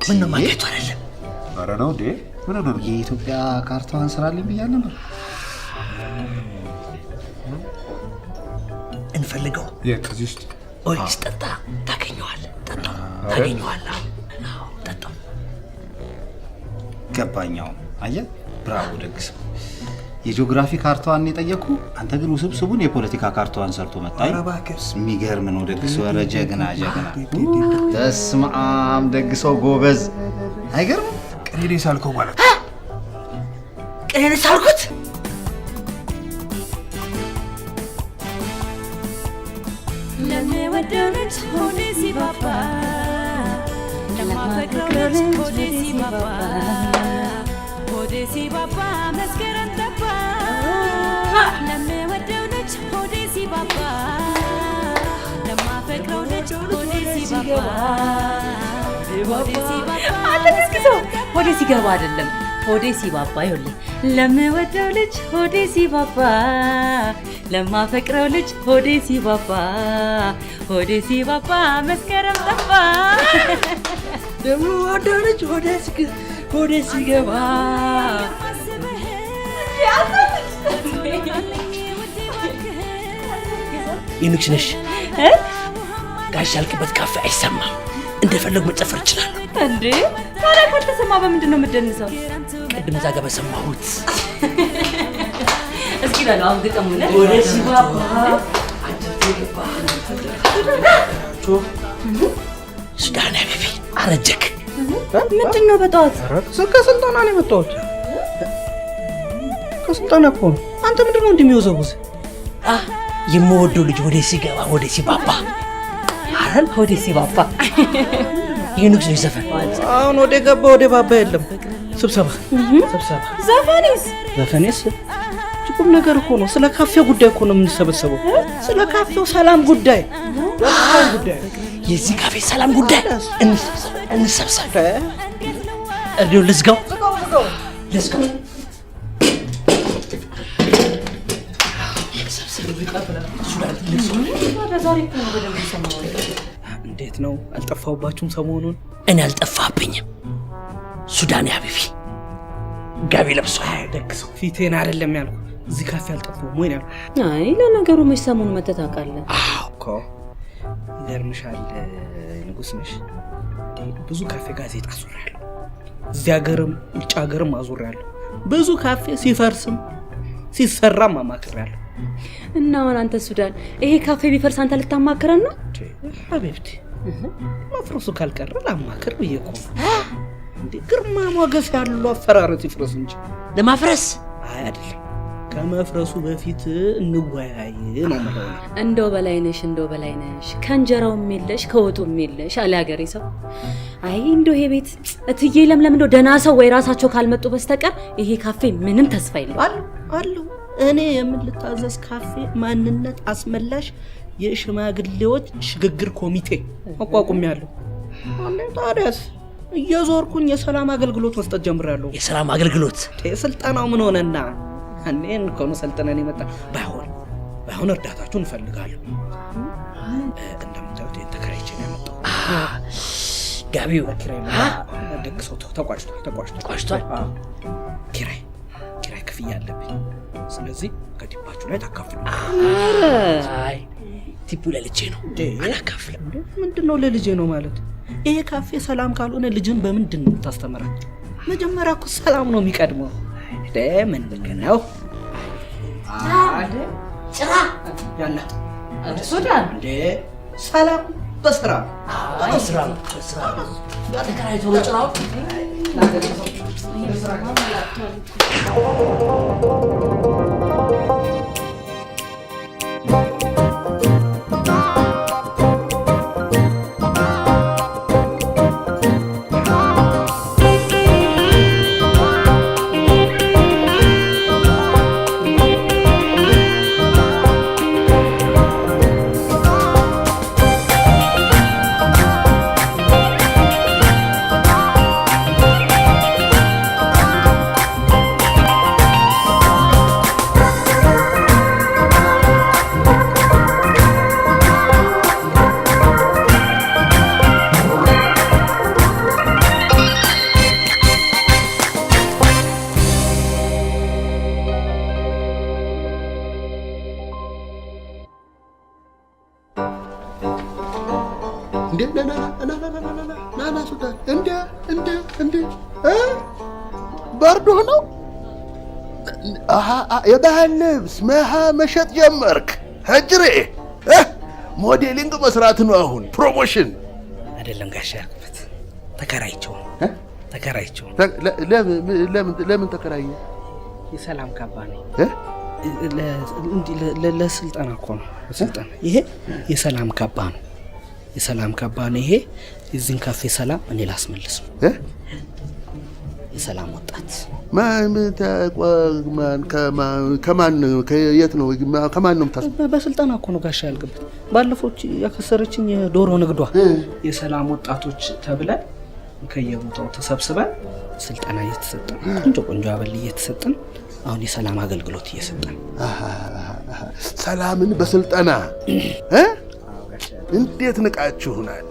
ምን ነው ማከቱ አይደለም ኧረ ነው እንዴ ምን ነው የኢትዮጵያ ካርታዋን ስራልኝ ብያለሁ ነበር እንፈልገው የከዚስ ወይስ ጠጣ ታገኘዋለህ ታገኘዋለህ ጠጣ ገባኛው አየህ ብራቮ ደግስ የጂኦግራፊ ካርታዋን የጠየቁ አንተ ግን ውስብስቡን የፖለቲካ ካርታዋን ሰርቶ መጣይ የሚገርም ነው ደግስ ወረ ጀግና በስመ አብ ደግሰው ጎበዝ አይገርም ቀኔ ሳልከው ማለት ቀኔ ሳልኩት ለምወደውት ሆዴ ሲባባ ለማፈቅረውት ሆዴ ሲባባ ሆዴ ሲባባ መስከረም ጠባ ለምወደውት ሆዴ ሲባባ ለማፈቅረውት ሆዴ ሲባባ ሆዴ ሲባባ አለስክሶ ሆዴ ሲገባ አይደለም ሆዴ ሲባባ ይኸውልህ ለምወደው ልጅ ሆዴ ሲባባ ለማፈቅረው ልጅ ሆዴ ሲባባ መስከረም ጠባ ለምወደው ልጅ ሆዴ ሲገባ ይንክሽ ነሽ ጋሽ ያልክበት ካፌ አይሰማም እንደፈለጉ መጨፈር ይችላል እንዴ ታዲያ ከተሰማ በምንድን ነው የምትደንሰው ቅድም እዛ ጋር በሰማሁት እስኪ በለው አሁን ግጥሙ ነው ወደ ሲባባ ሱዳን ሀቢቢ አረጀክ ምንድን ነው በጠዋት ከስልጣና ነው የመጣሁት ከስልጣና እኮ ነው አንተ ምንድን ነው እንደሚወዘውዝ የምወደው ልጅ ወደ ሲገባ ወደ ሲባባ አረን ወደ ሲባባ ይንክስ ነው ዘፈን አሁን ወደ ገባ ወደ ባባ የለም ስብሰባ ዘፈኔስ ቁም ነገር እኮ ነው ስለ ካፌው ጉዳይ እኮ ነው የምንሰበሰበው ስለ ካፌው ሰላም ጉዳይ የዚህ ካፌ ሰላም ጉዳይ እንሰብሰብ እርዲው ልዝጋው እንዴት ነው አልጠፋውባችሁም ሰሞኑን እኔ አልጠፋብኝም ሱዳን ሀቢቢ ጋቢ ለብሶ ደግሰው ፊቴን አይደለም ያልኩ እዚህ ካፌ አልጠፋውም ወይ ነው አይ ለነገሩ መች ሰሞኑን መተታቃለ እኮ ይገርምሻል ንጉስ ነሽ ብዙ ካፌ ጋዜጣ አዙራለሁ እዚህ ሀገርም ውጭ ሀገርም አዙራለሁ ብዙ ካፌ ሲፈርስም ሲሰራም አማክራለሁ እና አንተ ሱዳን ይሄ ካፌ ቢፈርስ አንተ ልታማክረን ነው ሀቢብቲ ማፍረሱ ካልቀረ ላማክር ብዬኮ እንዴ ግርማ ሞገስ ያለው አፈራረስ ይፍረስ እንጂ ለማፍረስ አይደለም ከመፍረሱ በፊት እንወያይ ነው ማለት እንደው በላይነሽ ከእንጀራውም የለሽ ከወጡም የለሽ አለ ሀገሬ ሰው አይ እንደው ይሄ ቤት እትዬ ለምለም እንደው ደና ሰው ወይ ራሳቸው ካልመጡ በስተቀር ይሄ ካፌ ምንም ተስፋ የለው አሉ እኔ የምልታዘዝ ካፌ ማንነት አስመላሽ የሽማግሌዎች ሽግግር ኮሚቴ አቋቁሜያለሁ አለ ታዲያስ እየዞርኩኝ የሰላም አገልግሎት መስጠት ጀምራለሁ የሰላም አገልግሎት ስልጣናው ምን ሆነና እኔን ኮኑ ሰልጠነን ይመጣ ባይሆን እርዳታችሁን እፈልጋለሁ እንደምታዩት ተከራይቼ ነው የመጣው ጋቢው ኪራይ ደግሰው ተቋጭቷል ኪራይ ክፍያ አለብኝ ስለዚህ ከቲፓችሁ ላይ ታካፍሉ አይ ቲፑ ለልጄ ነው አላካፍልም ምንድነው ለልጄ ነው ማለት ይሄ ካፌ ሰላም ካልሆነ ልጅን በምንድን ነው ታስተምራለህ መጀመሪያ እኮ ሰላም ነው የሚቀድመው ምን ነው ጭራ ያለ ሱዳን እንዴ ሰላም በስራ ተከራይቶ ነው ጭራው እንዴ ና ሱዳን እንዴ በርዶ ነው? የባህል ልብስ መሸጥ ጀመርክ? ሀጅሬ ሞዴሊንግ መስራት ነው አሁን? ፕሮሞሽን አይደለም ጋሻ ያልኩበት ተከራይቸው። ለምን ተከራየ? የሰላም ካባ ነኝ። ለስልጠና እኮ ነው። ስልጠና ይሄ የሰላም ካባ ነው። የሰላም ካባ ነው ይሄ። የዚህን ካፌ ሰላም እኔ ላስመልስ ነው። የሰላም ወጣት ከማን ከየት ነው? ከማን ነው የምታስ? በስልጠና እኮ ነው ጋሻ ያልኩበት። ባለፎች ያከሰረችኝ የዶሮ ንግዷ የሰላም ወጣቶች ተብለን ከየቦታው ተሰብስበን ስልጠና እየተሰጠን ቆንጆ አበል እየተሰጠን አሁን የሰላም አገልግሎት እየሰጠን። ሰላምን በስልጠና እንዴት ንቃችሁናል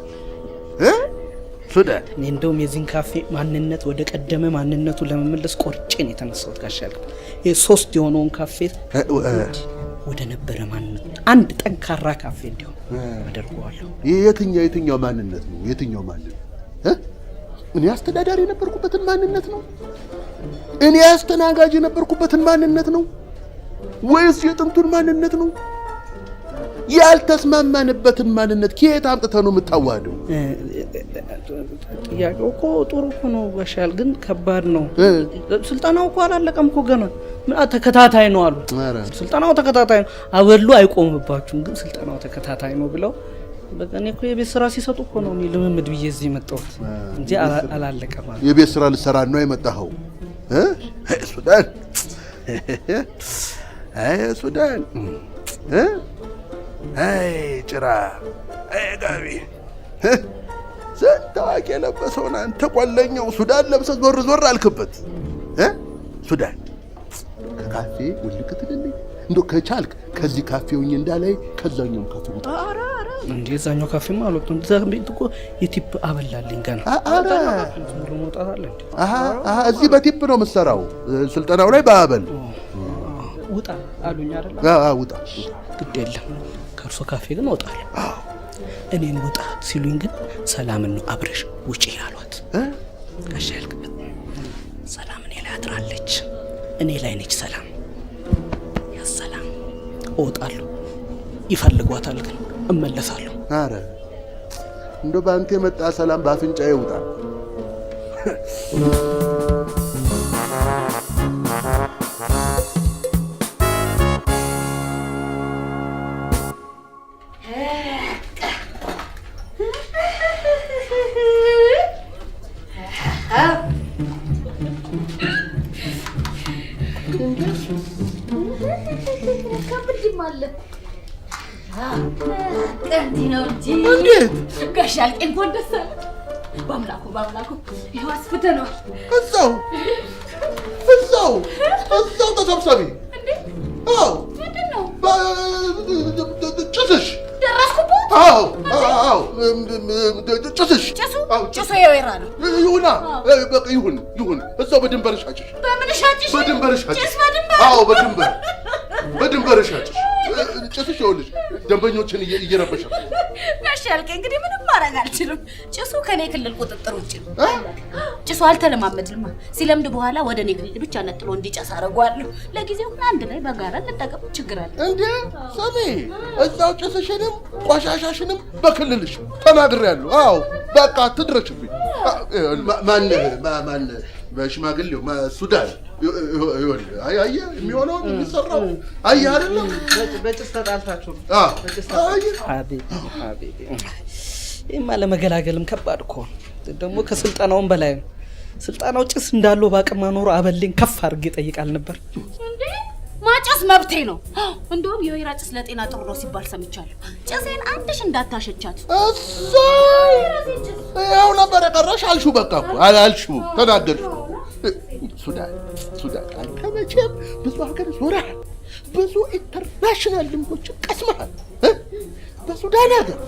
ሱዳን? እኔ እንደውም የዚህን ካፌ ማንነት ወደ ቀደመ ማንነቱ ለመመለስ ቆርጬ ነው የተነሳሁት ጋሻ ያልኩት። ይሄ 3 የሆነውን ካፌ ወደ ነበረ ማንነቱ አንድ ጠንካራ ካፌ እንዲሆን አደርገዋለሁ። የትኛው ማንነት ነው? የትኛው ማንነት? እኔ አስተዳዳሪ የነበርኩበትን ማንነት ነው? እኔ አስተናጋጅ የነበርኩበትን ማንነት ነው ወይስ የጥንቱን ማንነት ነው? ያልተስማማንበትን ማንነት ከየት አምጥተህ ነው የምታዋደው? ጥያቄው እኮ ጥሩ እኮ ነው ጋሻል፣ ግን ከባድ ነው። ስልጠናው እኮ አላለቀም እኮ ገና ተከታታይ ነው አሉ። ስልጠናው ተከታታይ ነው፣ አበሉ አይቆምባችሁም፣ ግን ስልጠናው ተከታታይ ነው ብለው በቃ እኔ እኮ የቤት ስራ ሲሰጡ እኮ ነው ልምምድ ብዬ እዚህ መጣሁት እንጂ አላለቀም አሉ። የቤት ስራ ልትሰራ ነው የመጣኸው? ሱዳን ሱዳን ጭራ ጋቢ ስንት አዋቂ የለበሰውን አንተ ቆለኛው ሱዳን ለብሰህ ዞር አልክበት። ሱዳን ከካፌ ውልቅ ትልልኝ እንደው ከቻልክ ከዚህ ካፌ ሆኜ እንዳላይ ከዛኛው ካፌ ውጣ። እንዴ እዛኛው ካፌማ አልወጣም። እንደዛ ቤት እኮ የቲፕ አበላልኝ ገና መውጣት አለ። እዚህ በቲፕ ነው የምትሰራው፣ ስልጠናው ላይ በአበል ውጣ አሉኝ አይደል? ውጣ ግድ የለም ከእርሶ ካፌ ግን እወጣለሁ። እኔን ውጣ ሲሉኝ ግን ሰላምን ነው አብረሽ ውጪ ያሏት። ጋሻ ያልክበት ሰላም እኔ ላይ አድራለች፣ እኔ ላይ ነች ሰላም። ያ ሰላም እወጣለሁ፣ ይፈልጓታል ግን እመለሳለሁ። አረ እንደው በአንተ የመጣ ሰላም በአፍንጫዬ ይውጣ። እንዴት ጋሻ አልቄን እንኳን ደስ አለ። በአምላኩ ይኸው አስፍተነዋል። እዛው ተሰብሰቢ። አዎ ምንድን ነው ጭስሽ? ደረስኩበት። አዎ ጭስሽ። ጭሱ የወይራ ነው። ይሁና በቃ ይሁን። እዛው በድንበርሽ አጭሽ። በምን ሻጭሽ? በድንበርሽ አጭሽ። ጭስ በድንበር? አዎ በድንበርሽ አጭሽ። ጭስሽ ይኸውልሽ ደንበኞችን እየረበሸ ጋሻ አልቄ እንግዲህ ምንም ማድረግ አልችልም። ጭሱ ከኔ ክልል ቁጥጥር ውጭ ነው። ጭሱ አልተለማመድልማ። ሲለምድ በኋላ ወደ እኔ ክልል ብቻ ነጥሎ እንዲጨስ አደርገዋለሁ። ለጊዜው አንድ ላይ በጋራ እንጠቀም። ችግር አለ እንዴ? ሰሚ እዛው ጭስሽንም ቆሻሻሽንም በክልልሽ ተናግሬያለሁ። አዎ በቃ አትድረሽብኝ። ማን በሽማግሌው ሱዳን አየህ የሚሆነው የሚሰራው አየህ አይደለም። በጭስ ተጣልታችሁ ሀቢቢ ይህማ ለመገላገልም ከባድ እኮ ደግሞ ከስልጠናውም በላይ ነው። ስልጠናው ጭስ እንዳለው ባቅማ ኖሮ አበሌን ከፍ አድርጌ ጠይቃል ነበር። እንዴ ማጨስ መብቴ ነው። እንደውም የወይራ ጭስ ለጤና ጥሩ ነው ሲባል ሰምቻለሁ። ጭሴን አንድሽ እንዳታሸቻት። ያው ነበር የቀረሽ አልሽው። በቃ አልሽው፣ ተናገርሽ። ሱዳን አንተ መቼም ብዙ ሀገር ዞረሃል፣ ብዙ ኢንተርናሽናል ልምዶችን ቀስመሃል። በሱዳን ሀገር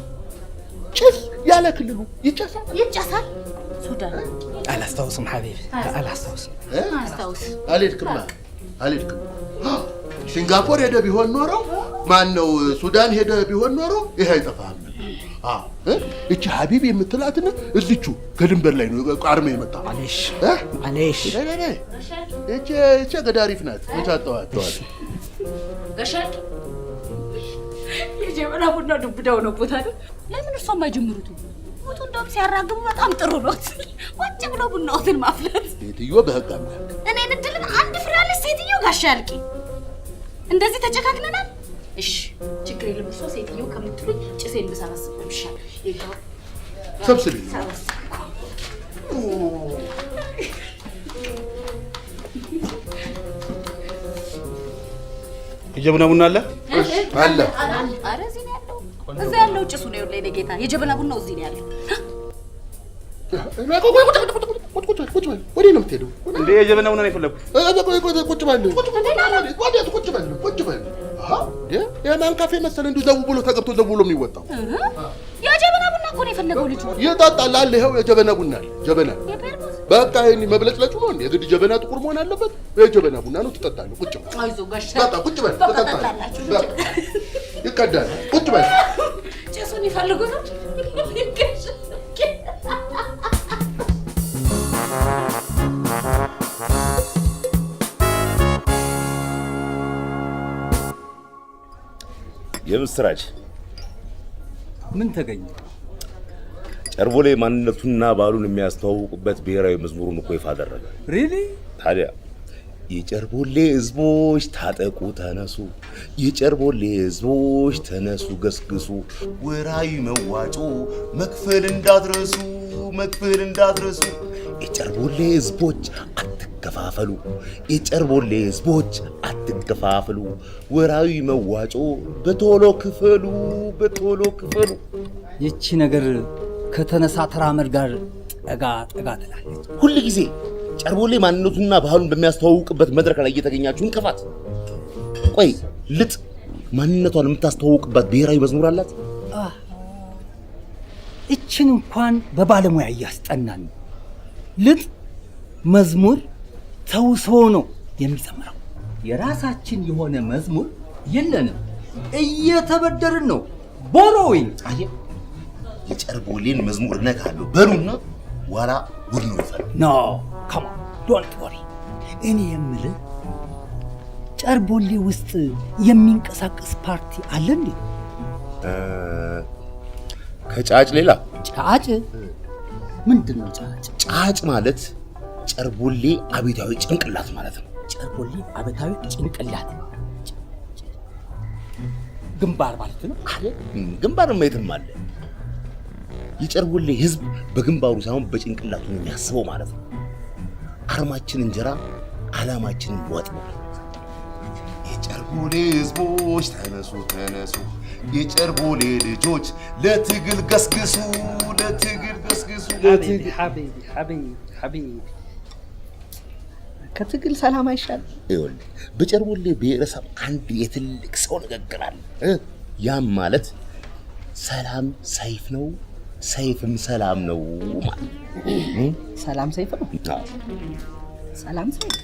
ጭስ ያለ ክልሉ ይጨሳል። ሱዳን አላስታውስም ሀቢቢ አላስታውስም። አልሄድክም። ሲንጋፖር ሄደ ቢሆን ኖሮ ማን ነው ሱዳን ሄደ ቢሆን ኖሮ ይሄ አይጠፋም። እቺ ሀቢብ የምትላትን እዚቹ ከድንበር ላይ ነው ቃርሜ የመጣ አለሽ አለሽ እቺ ገዳሪፍ ናት። መቻጣዋታዋል ጋሻል የጀበና ቡና ዱብዳው ነው ቦታ አይደል? ለምን እርሶም አይጀምሩት? ሞቱ እንደውም ሲያራግቡ በጣም ጥሩ ነው። ወጭ ብሎ ቡናዎትን ማፍላት ሴትዮ በህግ አምላክ እኔን እድልን አንድ ፍራለ ሴትዮ ጋሻልቂ እንደዚህ ተጨካክነናል። እሺ ችግር የለም። እርሶ ሴትዮ ከምትሉኝ ጭሴን ብሰበስብ ነው ይሻላል። ይሄው ሰብስቢ የጀበና ቡና አለ አለ። ኧረ እዚህ ነው ያለው። እዛ ያለው ጭሱ ነው የወለደ ጌታ። የጀበና ቡናው እዚህ ነው ያለው። ቁጭ በል። ወዴት ነው የምትሄደው? እንዴ የጀበና ቡና ነው የፈለኩት። ቁጭ በል። የማን ካፌ መሰለህ እንዲሁ ዘው ብሎ ተገብቶ ዘው ብሎ የሚወጣው? የጀበና ቡና እኮ ነው የፈለገው ልጁ። ይጠጣል አለ። ይኸው የጀበና ቡና አለ። ጀበና በቃ ይሄን መብለጭለጩ ነው እንዴ? የግድ ጀበና ጥቁር መሆን አለበት? የጀበና ቡና ነው። ትጠጣለህ። ቁጭ በል። አይዞህ ጋሻ። በቃ ቁጭ በል። ትጠጣለህ። ይቀዳል። ቁጭ በል። ጭሱን ይፈልጉታል። የምስራች ምን ተገኘ? ጨርቦሌ ማንነቱና ባህሉን የሚያስተዋውቁበት ብሔራዊ መዝሙሩን እኮ ይፋ አደረገ። ሪሊ? ታዲያ የጨርቦሌ ህዝቦች ታጠቁ ተነሱ፣ የጨርቦሌ ህዝቦች ተነሱ ገስግሱ፣ ወራዊ መዋጮ መክፈል እንዳትረሱ፣ መክፈል እንዳትረሱ፣ የጨርቦሌ ህዝቦች አትከፋፈሉ፣ የጨርቦሌ ህዝቦች አትከፋፈሉ፣ ወራዊ መዋጮ በቶሎ ክፈሉ፣ በቶሎ ክፈሉ። ይቺ ነገር ከተነሳ ተራመድ ጋር ጠጋ ጠጋ ትላለች። ሁሉ ጊዜ ጨርቦሌ ማንነቱና ባህሉን በሚያስተዋውቅበት መድረክ ላይ እየተገኛችሁ እንቅፋት። ቆይ ልጥ ማንነቷን የምታስተዋውቅበት ብሔራዊ መዝሙር አላት? እችን እንኳን በባለሙያ እያስጠናን ነው። ልጥ መዝሙር ተውሶ ነው የሚዘምረው። የራሳችን የሆነ መዝሙር የለንም፣ እየተበደርን ነው። ቦሮዊንግ አየህ፣ የጨርቦሌን መዝሙር እነካለሁ በሉና ዋላ ጉድ ነው ይፈል። ኖ ካም ኦን ዶንት ወሪ። እኔ የምልህ ጨርቦሌ ውስጥ የሚንቀሳቀስ ፓርቲ አለ እንዴ? ከጫጭ ሌላ? ጫጭ ምንድን ነው? ጫጭ ጫጭ ማለት ጨርቦሌ አቤታዊ ጭንቅላት ማለት ነው። ጨርቦሌ አቤታዊ ጭንቅላት ግንባር ማለት ነው። አለ ግንባር የትም አለ። የጨርቦሌ ህዝብ በግንባሩ ሳይሆን በጭንቅላቱ ነው የሚያስበው ማለት ነው። አርማችን እንጀራ፣ ዓላማችን ወጥ ነው። የጨርቦሌ ህዝቦች ተነሱ ተነሱ፣ የጨርቦሌ ልጆች ለትግል ገስግሱ፣ ለትግል ገስግሱ። ሐቢቢ ከትግል ሰላም አይሻል? ይኸውልህ በጨርቦሌ ብሔረሰብ አንድ የትልቅ ሰው ንግግር አለ። ያም ማለት ሰላም ሰይፍ ነው፣ ሰይፍም ሰላም ነው ማለት። ሰላም ሰይፍ ነው። ሰላም ሰይፍ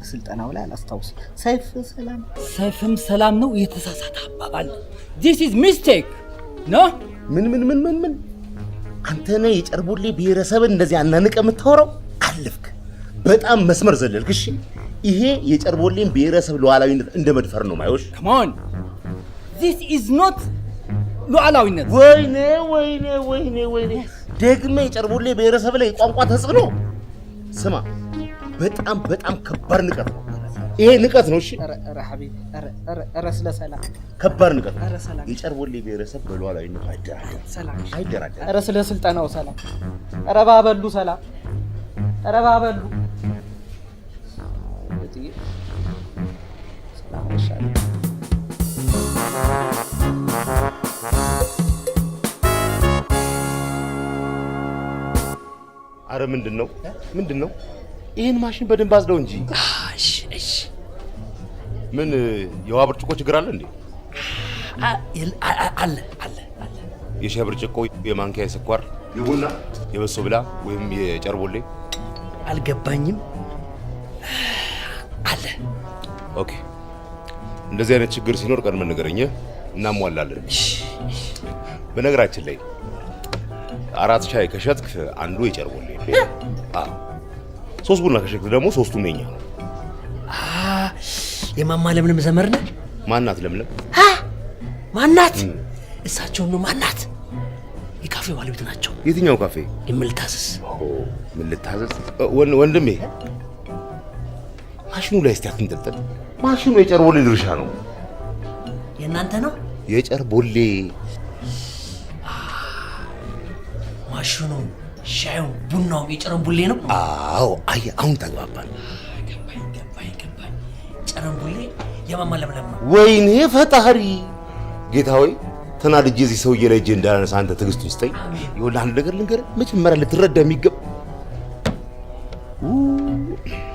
ስልጠናው ላይ አላስታውስ። ሰይፍም ሰላም ነው። የተሳሳተ አባባል። this is mistake no ምን አንተ ነህ የጨርቦሌ ብሔረሰብን እንደዚህ አናንቀ የምታወራው? አለፍክ፣ በጣም መስመር ዘለልክ። እሺ ይሄ የጨርቦሌን ብሔረሰብ ሉዓላዊነት እንደ መድፈር ነው ማይወሽ። come on this is not ሉዓላዊነት። ወይኔ ደግመህ የጨርቦሌ ብሔረሰብ ላይ ቋንቋ ተጽዕኖ። ስማ በጣም ከባድ ንቀት ነው ይሄ። ንቀት ነው። እሺ ኧረ ሐቢቢ ኧረ ስለ ሰላም ከባድ ንቀት ነው። ኧረ ሰላም የጨርቦሌ ብሔረሰብ በሉዓላዊነት አይደራደርም። ኧረ ስለ ስልጠናው ሰላም። ኧረ ባበሉ ሰላም። ኧረ ባበሉ ሰላም ይሻላል። አረ ምንድን ነው? ይሄን ማሽን በደንብ አዝደው እንጂ። እሺ ምን የውሃ ብርጭቆ ችግር አለ እንዴ? አለ። የሻይ ብርጭቆ፣ የማንኪያ፣ የስኳር፣ የቡና፣ የበሶ ብላ ወይም የጨርቦሌ አልገባኝም። አለ። ኦኬ፣ እንደዚህ አይነት ችግር ሲኖር ቀድመን ንገረኝ። እናሟላለን። በነገራችን ላይ 4 ሻይ ከሸጥክ አንዱ የጨርቦሌ ነው። 3 ቡና ከሸጥክ ደግሞ 3ቱም የኛ ነው። የማማ ለምለም ዘመር ነህ? ማናት ለምለም? ማናት? እሳቸው ነው ማናት? የካፌ ባለቤት ናቸው። የትኛው ካፌ? የምልታዘዝ። ምልታዘዝ? ወንድሜ ማሽኑ ላይ እስቲ አትንጠልጠል። ማሽኑ የጨርቦሌ ድርሻ ነው። የእናንተ ነው? የጨርቦሌ ማሽኑ፣ ሻዩ፣ ቡናው የጨርቦሌ ነው? አዎ። አየህ አሁን ተግባባን። ገባኝ። ጨርቦሌ የማማ ለምለም ነው። ወይኔ ፈጣሪ ጌታ ሆይ ተናድጄ እዚህ ሰውዬ ላይ እጄ እንዳላነሳ አንተ ትዕግስቱን ስጠኝ። ይኸውልህ አንድ ነገር ልንገርህ፣ መጀመሪያ ልትረዳ የሚገባ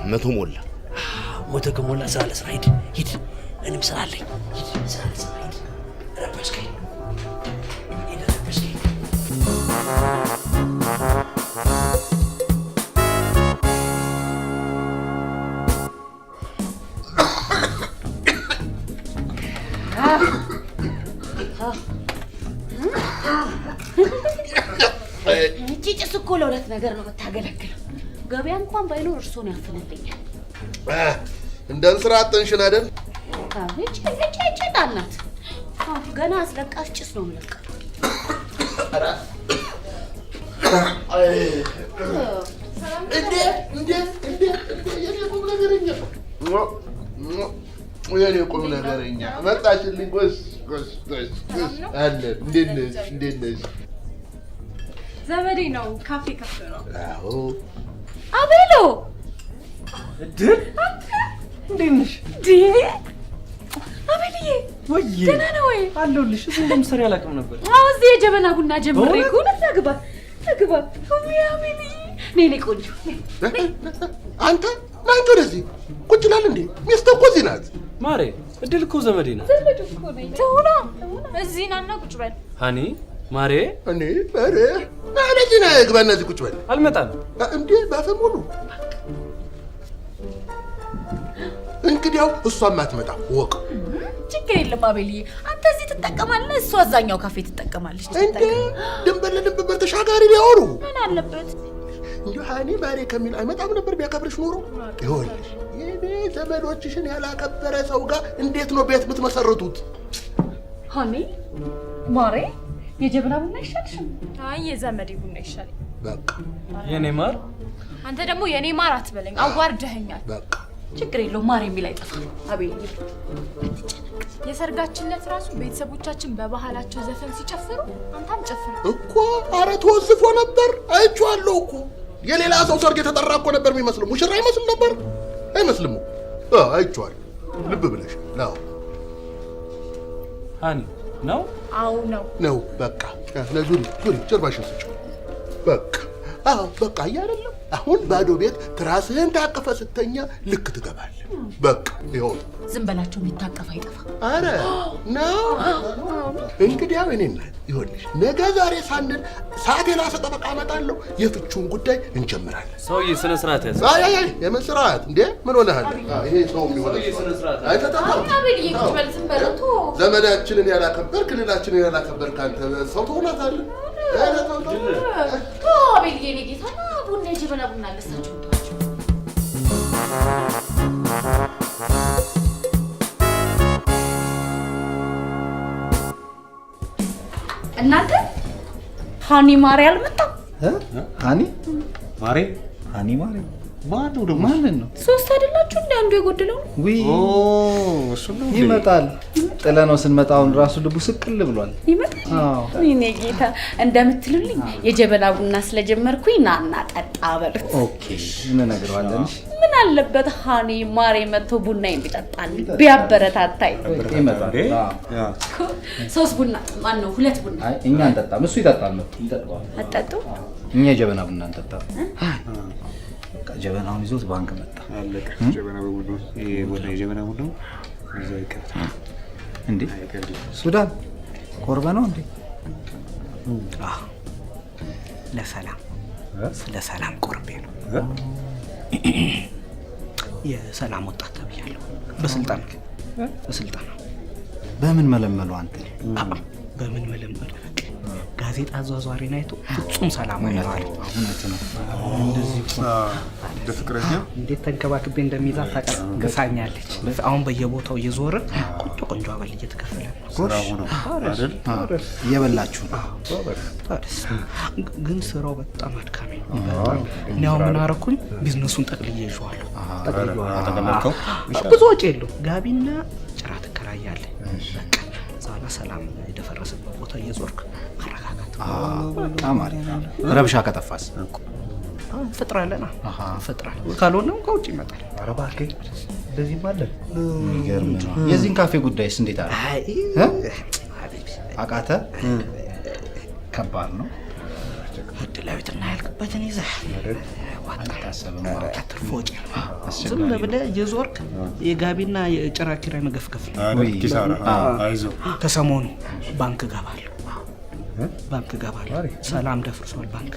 100 ሞላ። 100 ከሞላ ስራ ለስራ ሂድ። እኔም ስራ አለኝ። ሂድ ስራ ለስራ ሂድ። ረበሽከኝ። እቺ ጭስ እኮ ለሁለት ነገር ነው የምታገለግለው። ገበያ እንኳን ባይኖር እርሶን ያፍንልኛል። እንደ እንስራ አጥንሽን አይደል? ጭጣናት ገና አስለቃሽ ጭስ ነው የምለቀው። የኔ ቁም ነገረኛ መጣችልኝ። ጎስ አለ። እንዴት ነሽ? ዘመዴ ነው። ካፌ ከፍቶ ነው። አዎ። አቤሎ እድል እንዴት ነሽ? አቤልዬ ወይ ደህና ነው ወይ? አለሁልሽ። እዚህ እንደምትሰሪ አላውቅም ነበር። አዎ እዚህ የጀበና ቡና ጀምሬ እኮ ነው። ተግባ አቤልዬ ነይ ቆንጆ። አንተ ናንተ ወደዚህ ቁጭ ላል እንዴ? ሚስትህ እኮ እዚህ ናት። ማሬ እድል እኮ ዘመዴ ናት። ዘመዱ እኮ ነኝ። ተውና እዚህ ናና ቁጭ በል። ሃኒ ማሬ እኔ ማሬ ማለት ነው። ግባ እነዚህ ቁጭ በል። አልመጣም እንዴ ባፈ ሙሉ እንግዲያው እሷም አትመጣም። ወቅ ችግር የለም አቤልዬ፣ አንተ እዚህ ትጠቀማለህ፣ እሷ አዛኛው ካፌ ትጠቀማለች። እንዴ ድንበር ለድንበር ተሻጋሪ ሊሆኑ ምን አለበት? እንዴ ሃኒ ማሬ ከሚል አይመጣም ነበር ቢያከብርሽ ኖሮ። ይኸውልሽ የኔ ዘመዶችሽን ያላከበረ ሰው ጋር እንዴት ነው ቤት የምትመሰርቱት? ሃኒ ማሬ የጀበና ቡና ይሻልሽ? አይ የዘመዴ ቡና ይሻል። በቃ የኔ ማር። አንተ ደግሞ የኔ ማር አትበለኝ፣ አዋርደኸኛል። በቃ ችግር የለውም ማር የሚል አይጠፋም። አቤልዬ የሰርጋችን ዕለት ራሱ ቤተሰቦቻችን በባህላቸው ዘፈን ሲጨፍሩ አንተም ጨፍር እኮ። ኧረ ተወዝፎ ነበር አይቼዋለሁ እኮ። የሌላ ሰው ሰርግ የተጠራ እኮ ነበር የሚመስለው። ሙሽራ አይመስል ነበር። አይመስልም? አይቼዋለሁ። ልብ ብለሽ ነው ሃኒ ነው? አዎ ነው። በቃ ለዙሪ ጭርባሽን ስጭው። በቃ አዎ በቃ አይደለም። አሁን ባዶ ቤት ትራስህን ታቀፈ ስተኛ ልክ ትገባለህ። በቃ ይኸው ዝም በላቸው፣ የሚታቀፍ አይጠፋ። አረ ነው እንግዲያው እኔ እናት ይኸውልሽ፣ ነገ ዛሬ ሳንል ሰዓት የላሰ ጠበቃ አመጣለሁ። የፍቹን ጉዳይ እንጀምራለን። ሰውዬ ስነ ስርዓት ያዝ። አይ የምን ስርዓት እንዴ? ምን ሆነሃል? ይሄ ሰው የሚሆነው ስነ ስርዓት ዘመዳችንን ያላከበር ክልላችንን ያላከበር ካንተ ሰው ትሆናታለህ። አቤልዬ እኔ ጌታ ቡና የጀበና ቡና አለሳቸው ታቸው እናንተ ሃኒ ማሪ አልመጣም። ሃኒ ማሬ ሃኒ ማሪ ማነው ደግሞ? ማንን ነው? ሶስት አይደላችሁ እንደ አንዱ የጎደለው ውይ እሱ ነው ይመጣል። ጥለነው ስንመጣውን ራሱ ልቡ ስቅል ብሏል። ይመጣል። እኔ ጌታ እንደምትሉልኝ የጀበና ቡና ስለጀመርኩኝ ናና ጠጣ በሉት። ኦኬ እንነግረዋለን። ምን አለበት ሃኒ ማሬ መጥቶ ቡና ይጣጣል ቢያበረታታይ። ይመጣል። ሶስት ቡና ማን ነው? ሁለት ቡና። አይ እኛ እንጠጣም፣ እሱ ይጠጣል ነው። ይጠጣዋል። አጠጡ። እኛ የጀበና ቡና እንጠጣ። ጀበናውን ይዞት ባንክ መጣ። አለቀ። ጀበና በቡዱ ወደ ጀበና ቡዱ ይዘው ይከፈታ እንዴ? ሱዳን ቆርበ ነው እንዴ? ለሰላም ቆርቤ ነው። የሰላም ወጣት ተብያለሁ። በስልጣን በምን መለመሉ አንተ? በምን መለመሉ? ጋዜጣ አዟዟሪን አይቶ ፍጹም ሰላማዊ ነው አለ። እውነት ነው። እንደዚህ እንደ ፍቅረኛ እንዴት ተንከባክቤ እንደሚይዛት ታቀሳኛለች። አሁን በየቦታው እየዞረ ቆንጆ አበል እየተከፈለ ስራው ነው አይደል? እየበላችሁ ነው። ግን ስራው በጣም አድካሚ ነው። እኔ አሁን ምን አደረኩኝ? ቢዝነሱን ጠቅልዬ ይዤዋለሁ። ተቀበልከው? ብዙ ወጪ የለውም። ጋቢና ጭራ ትከራያለህ። በቃ ዛላ ሰላም የደፈረሰበት ቦታ እየዞርክ ማረጋጋት። በጣም አሪፍ። ረብሻ ከጠፋስ እንፈጥራለና እንፈጥራለን። ካልሆነም ከውጭ ይመጣል። ኧረ እባክህ እንደዚህ ማለት የሚገርም ነው። የዚህን ካፌ ጉዳይስ እንዴት አለ? አቃተ? ከባድ ነው። እድላዊትና ያልክበትን ይዘህ ዝም ብለህ እየዞርክ የጋቢና የጭራ ኪራይ መገፍገፍ ነው። ከሰሞኑ ባንክ ገባለሁ። ሰላም ደፍርሷል ባንክ።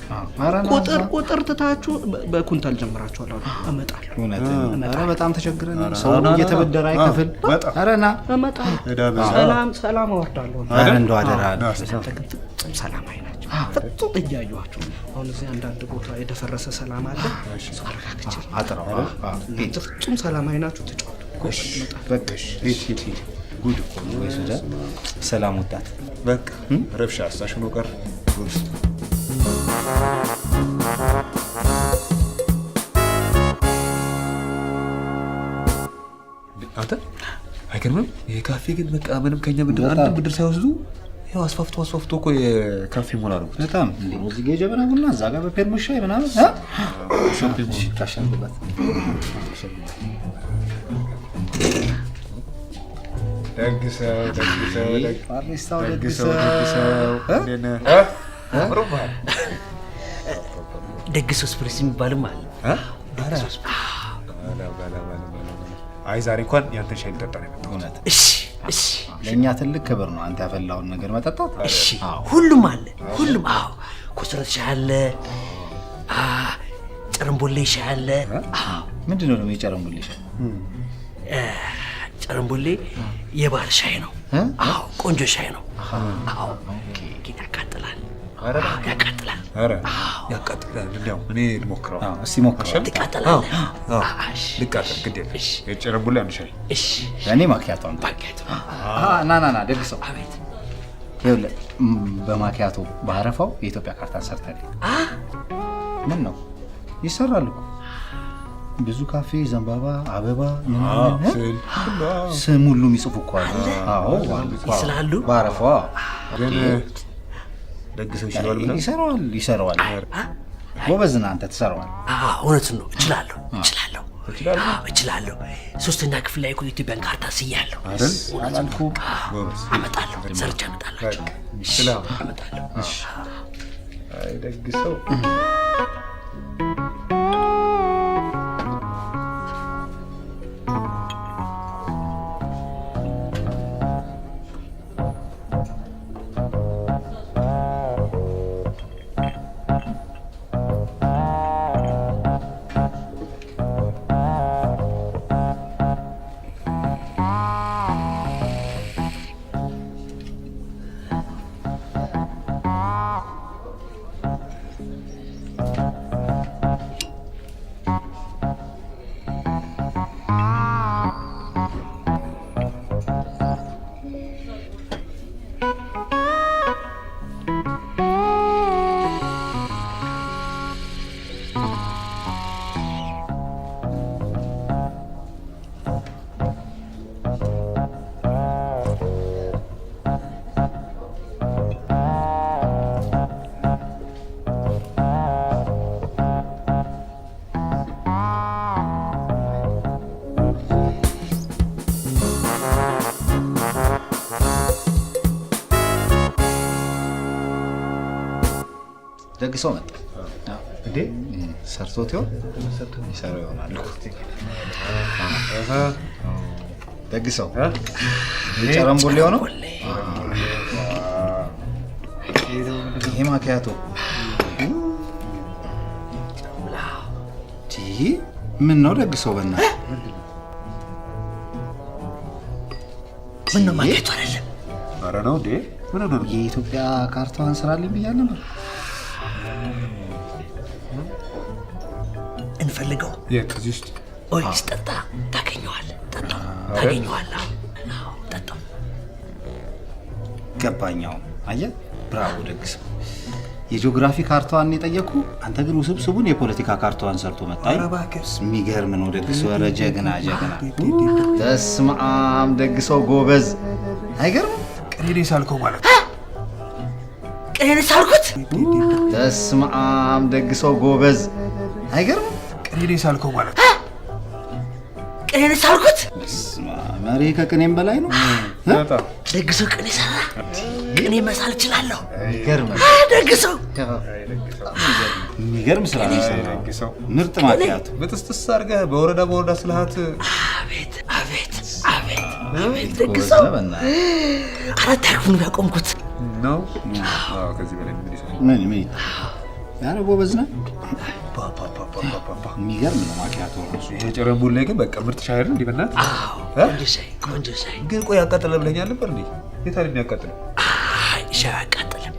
ቁጥር ትታችሁ በኩንታል ጀምራችኋል። እመጣለሁ። ኧረ በጣም ተቸግረን ሰው እየተበደረ አይከፍል። ኧረ ና እመጣለሁ። ሰላም አወርዳለሁ። ኧረ እንደው አደራ ሰላማዊ ናቸው ፍጹም እያዩዋቸው። አሁን እዚህ አንዳንድ ቦታ የደፈረሰ ሰላም አለ። አረጋግጬ አጥራው ፍጹም ሰላማዊ ናቸው። ተጫወቱ። በቃሽ። ሂድ ጉድ እኮ ነው። ወይስ ሰላም ወጣት በቃ ረብሻ አሳሽኖ ቀር አንተ አይገርምም? ይሄ ካፌ ግን በቃ ምንም ከኛ ብድር አንድ ብድር ሳይወስዱ ያው አስፋፍቶ እኮ የካፌ ሞላ ነው። በጣም እንዴ እዚህ ጋር ጀበና ቡና እዛ ጋር በፔርሙስ ሻይ ምናምን ሾፒንግ ታሻንበት ደግሰው ደግሰው ስፕሪስ የሚባልም አለ። አይ ዛሬ እንኳን ያንተን ሻይ ልጠጣ ነው የመጣሁት። እሺ ለእኛ ትልቅ ክብር ነው አንተ ያፈላውን ነገር መጠጣት። እሺ ሁሉም አለ። አዎ ኮስረት ሻይ አለ፣ ጨረምቦሌ ሻይ አለ። ምንድን ነው የጨረምቦሌ ሻይ? ጨረምቦሌ የባህል ሻይ ነው። አዎ ቆንጆ ሻይ ነው። አዎ ግን ያቃጥላል። ያቃጥላል። እንዲያው እኔ ልሞክረው። እስቲ ሞክረው። ትቃጠላለህ? ልቃጠል። ግድ የለሽ የጨረምቦሌ አንድ ሻይ። እሺ እኔ ማኪያቶ ና ደግሰው። አቤት። ይኸውልህ በማኪያቶ ባረፋው የኢትዮጵያ ካርታ ሰርተልኝ። ምን ነው ይሰራል እኮ ብዙ ካፌ ዘንባባ አበባ ምናምን ስም ሁሉ የሚጽፉ እኮ አሉ። አዎ ይስላሉ። ባረፋው ግን ደግሰው ይሰራዋል። ጎበዝ ነህ አንተ ትሰራዋል። እውነቱን ነው። እችላለሁ። ሶስተኛ ክፍል ላይ እኮ የኢትዮጵያን ካርታ ስያለሁ። አመጣለሁ። ሰርቼ አመጣላቸው። አመጣለሁ። አይ ደግሰው ደግሰው መጣ እንዴ? ሰርቶት ይሰራው ይሆናል እኮ። ደግሰው የጨረምቦሌ ነው ይሄ ማኪያቶ። ምን ነው ደግሰው በእናትህ ንጉሴ ምን ነው ማግኘቱ አይደለም? ኧረ ነው እንዴ? ምን ነው የኢትዮጵያ ካርታዋን ስራልኝ ብያለሁ ነበር። እንፈልገው የዚህ ውስጥ ወይስ ጠጣ ታገኘዋለህ? ጠጣ ታገኘዋለህ። አዎ ጠጣ። ገባኛው አየህ፣ ብራቮ ደግሰው። የጂኦግራፊ ካርታዋን የጠየኩ አንተ ግን ውስብስቡን የፖለቲካ ካርታዋን ሰርቶ መጣይ። የሚገርም ነው ደግሰው። ኧረ ጀግና ጀግና። በስመ አብ ደግሰው ጎበዝ። አይገርም? ቅኔ ሳልከው ማለት ቅኔ ሳልኩት። በስመ አብ ደግሰው ጎበዝ። አይገርም? ቅኔ ሳልከው ማለት ቅኔ ሳልኩት። በስመ አብ መሪ ከቅኔም በላይ ነው። ደግሰው ቅኔ ሰራ። ቅኔ መሳል እችላለሁ። ይገርም። ደግሰው የሚገርም ስራ ነው ደግሰው። ምርጥ ማጥያት በጥስጥስ አድርገህ በወረዳ ስልሃት። አቤት አቤት አቤት አቤት ደግሰው። አራት አክፉን ያቆምኩት ነው። አዎ ከዚህ በላይ ምን ይሰራል? ምን ያረ ጎበዝ ነህ። የሚገርም ነው ማጥያቱ ራሱ። የጨረምቡል ላይ ግን በቃ ምርጥ ሻይር እንዴ በእናትህ። ቆንጆ ሻይ ግን ቆይ ያቃጥለ ብለኛል ነበር እንዴ? የታል የሚያቃጥለው? አይ ሻይ አያቃጥልም።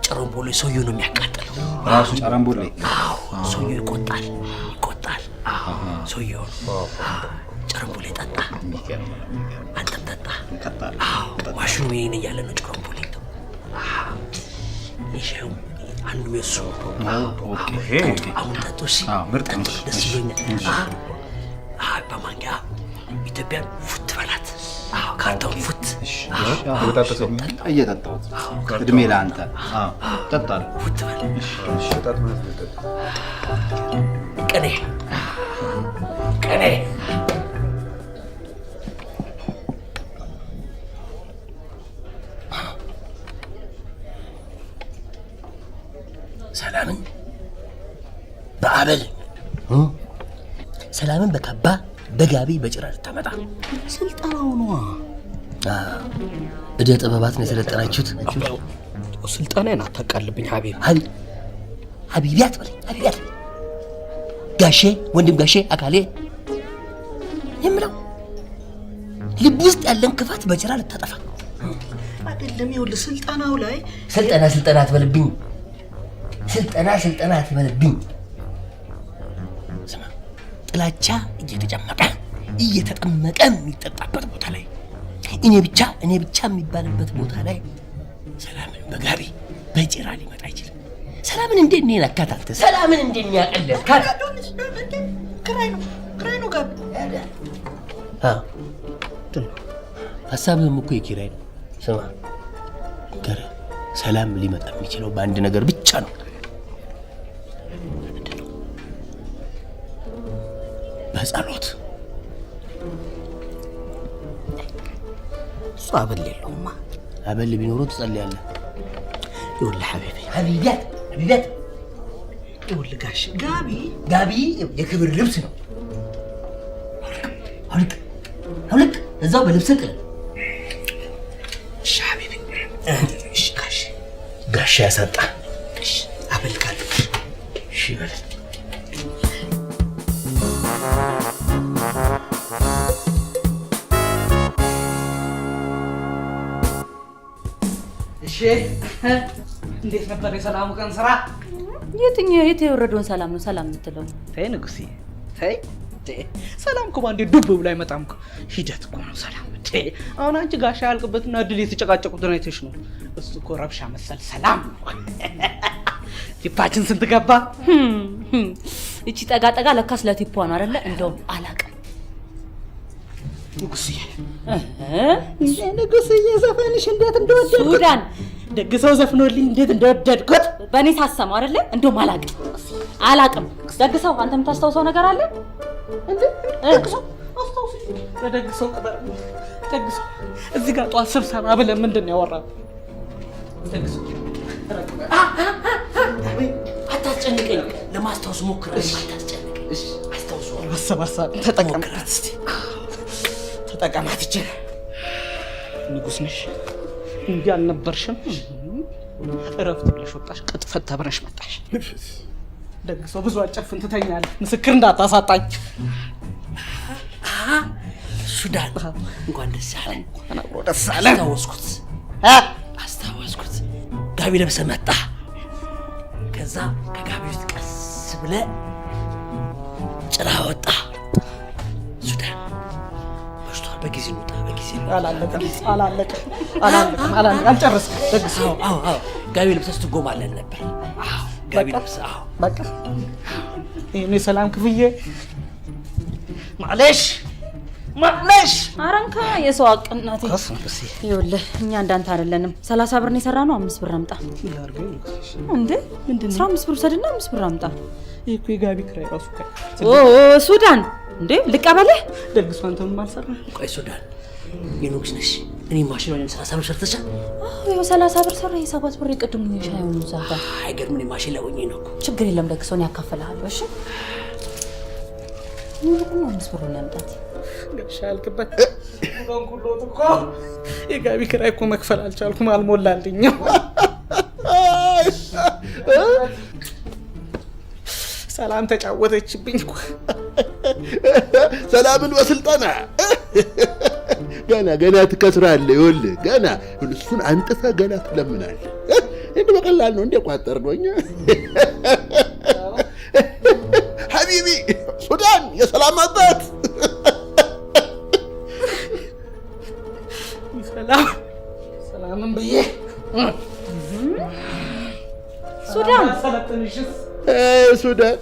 ጨረምቡል ሰውዬው ነው የሚያቃጥለው ራሱ ጨረምቡል ላይ። አዎ ሰውዬው ይቆጣል። አዎ ሰውዬው ጨረምቡል ጠጣ። የሚገርም ነው። አንተም ጠጣ። ይቀጣል። አዎ ማሽኑ ይሄን እያለ ነው ጨረምቡል ነው። ይሄው አንዱ የሱ ኦኬ አሁን ጠጡ። እሺ ምርጥ ነው። ደስ ይለኛል። አይ በማንኪያ ኢትዮጵያን ፉት በላት። አዎ ካርታውን ፉት። እየጠጣሁት እድሜ ለአንተ። ጠጣል ፉት በል። ሸጣት ማለት ነው። ቅኔ ሰላምን በአበል ሰላምን በካባ በጋቢ በጭራ ልታመጣ ስልጠናው ነዋ። እደ ጥበባት ነው የሰለጠናችሁት። ስልጠናዬን አታቃልብኝ ሀቢብ። ሀቢቢያት በለኝ። ሀቢቢያት ጋሼ፣ ወንድም ጋሼ፣ አካሌ የምለው ልብ ውስጥ ያለን ክፋት በጭራ ልታጠፋ አይደለም። ይኸውልህ ስልጠናው ላይ ስልጠና አትበልብኝ። ስልጠና አትበልብኝ። ስማ፣ ጥላቻ እየተጠመቀ የሚጠጣበት ቦታ ላይ እኔ ብቻ የሚባልበት ቦታ ላይ ሰላምን በጋቢ በጭራ ሊመጣ አይችልም። ሰላምን እንዴት ነው ያካታተ? ሰላምን እንዴት ነው ያቀለልካት? ክራይ ነው ጋቢ። ሀሳብህም እኮ የኪራይ ነው። ስማ ሰላም ሊመጣ የሚችለው በአንድ ነገር ብቻ ነው። በጸሎት። እሱ አበል የለውማ። አበል ቢኖረው ትጸልያለህ። ይኸውልህ ሀቢቢያት ይኸውልህ ጋሽ ጋቢ የክብር ልብስ ነው። አውልቅ እዛው በልብስ ጥል። እሺ ሀቢቢ፣ እሺ ጋሽ ያሳጣ። እሺ አበልካለሁ። እሺ በል። እሺ እንዴት ነበር የሰላሙ ቀን ስራ? የት የወረደውን ሰላም ነው ሰላም የምትለው? ተይ ንጉሴ ተይ። ሰላም እኮ ባንዴ ዱብ ብሎ አይመጣም እኮ። ሂደት እኮ ነው ሰላም። አሁን አንቺ ጋሻ ያልቅበትና ድል የተጨቃጨቁትን አይተሽ ነው። እሱ እኮ ረብሻ መሰል ሰላም ነው። ቲፓችን ስንት ገባ? እቺ ጠጋ ለካስ ለቲፓ ነው አይደለ? እንደውም አላውቅም። ንጉስዬ ንጉስዬ ዘፈንሽ እንዴት እንደወደድኩት ሱዳን ደግሰው ዘፍኖልኝ እንዴት እንደወደድኩት በእኔ ሳሰማው አይደለ? እንደውም አላውቅም። ደግሰው አንተ የምታስታውሰው ነገር አለ እንዴ? ደግሰው አስታውስ። በደግሰው ቅበር ደግሰው እዚህ ጋር ጧት ስብሰባ ብለን ምንድን ነው ያወራው? ደግሰው አታስጨንቀኝ። ለማስታወስ ሞክር። አታስጨንቀኝ። እሺ አስታውሱ። አሰባሳብ ተጠቀምበት እስቲ። ተጠቀማት ይችላል። ንጉስ ነሽ እንጂ አልነበርሽም። እረፍት ብለሽ ወጣሽ፣ ቅጥፈት ተብረሽ መጣሽ። ደግሰው ብዙ አጨፍን ትተኛለህ። ምስክር እንዳታሳጣኝ። ሱዳን እንኳን ደስ አለ። ደስ አለ። አስታወስኩት። ጋቢ ለብሰህ መጣ። ከዛ ከጋቢ ውስጥ ቀስ ብለህ ጭራ ወጣ። ሱዳን መሽቷል። በጊዜ እንውጣ። በጊዜ አልጨረስም። ደግስ ጋቢ ለብሰህ ስትጎማለን ነበር። ጋቢ ለብሰህ በቃ ይሄን የሰላም ክፍዬ ማለሽ አረንካ የሰው አቅናቴ ይኸውልህ፣ እኛ እንዳንተ አይደለንም። 30 ብር ነው የሰራነው። 5 ብር አምጣ። እንዴ ምንድነው? 15 ብር ሰድና 5 ብር አምጣ። ይሄ እኮ የጋቢ ክራይ ራሱ ሱዳን እንዴ ልቀበልህ? ደግሱ አንተም ማልሰራ። ቆይ ሱዳን የንጉስ ነሽ። እኔ ማሽን ወይም 30 ብር ሰርተሻል? ይኸው 30 ብር ሰራ። የ7 ብር የቅድሙ ሻዩን ዛባ። አይገርም። እኔ ማሽን ላይ ሆኜ ነው እኮ። ችግር የለም። ደግሶን ያካፍልሃለሁ። እሺ ምንድነው 5 ብር ለምጣት ገሻልክበት ሁሉን እኮ የጋቢ ክራይ እኮ መክፈል አልቻልኩም። አልሞላልኝም። ሰላም ተጫወተችብኝ እኮ። ሰላምን በስልጠና ገና ትከስራለህ። ይኸውልህ ገና እሱን አንጥፈህ ገና ትለምናለህ። እንዲህ በቀላል ነው እንደ ቋጠር ነው። እኛ ሀቢቢ ሱዳን የሰላም አባት ሰላምን ብዬ ሱዳን ሱዳን